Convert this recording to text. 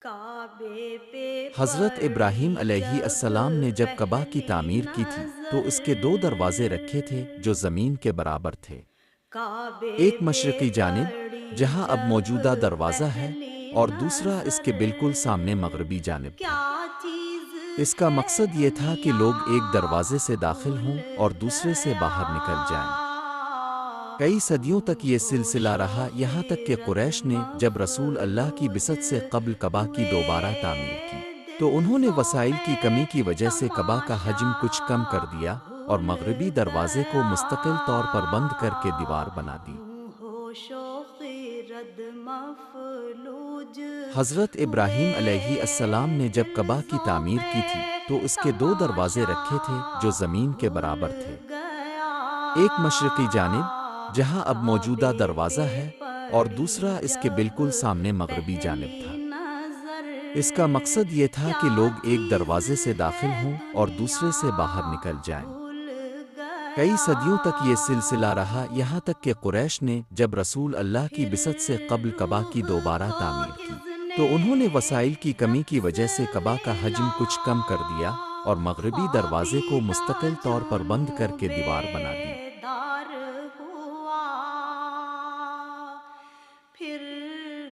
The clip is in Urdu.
کعبے پہ حضرت ابراہیم علیہ السلام نے جب کعبہ کی پہلی تعمیر کی تھی تو اس کے دو نظر دروازے رکھے تھے جو زمین کے برابر تھے، کعبے ایک پہ مشرقی جانب پڑی جہاں اب جب موجودہ دروازہ ہے، پہلی اور دوسرا اس نظر کے بالکل سامنے مغربی جانب تھا۔ کیا چیز اس کا مقصد ہے یہ تھا کہ میاں لوگ ایک دروازے سے داخل بھول ہوں اور دوسرے سے گیا باہر نکل جائیں۔ کئی صدیوں تک یہ سلسلہ ہوش و رہا، یہاں تک کہ خیرت قریش نے جب رسول اللہ کی مفلوج بعثت سے قبل کعبہ کی ہوئے دوبارہ تعمیر کی تو دل انہوں نے وسائل ذوقِ کی کمی کی وجہ سے کعبہ کا تماشا حجم کچھ کم کر دیا اور بھول مغربی دروازے کو گیا مستقل طور پر بند کر کے دیوار بنا دی۔ ہوش و خیرت مفلوج حضرت ابراہیم ہوئے علیہ السلام نے جب دل کعبہ کی ذوقِ تعمیر کی تھی تو اس کے دو دروازے تماشا رکھے تھے جو زمین کے بھول برابر تھے، گیا ایک مشرقی جانب جہاں اب موجودہ کعبے دروازہ پہ ہے اور دوسرا پڑی اس کے جب بالکل سامنے مغربی جانب پہلی تھا۔ نظر اس کا مقصد یہ تھا کہ کیا لوگ ایک چیز دروازے سے داخل ہے ہوں اور دوسرے سے باہر دنیا نکل جائیں۔ بھول کئی گیا صدیوں تک یہ سلسلہ رہا، یہاں تک کہ قریش نے جب رسول اللہ کی پھر بعثت سے قبل کعبہ کی روح دوبارہ کو تعمیر کی کس تو انہوں نے نے وسائل کی کمی کی رقص وجہ سے کعبہ کا حجم کچھ ملا کم کر دیا اور مغربی دروازے کو خوابیدہ مستقل طور پر بند کر کے جنوبِ دیوار بنا دی۔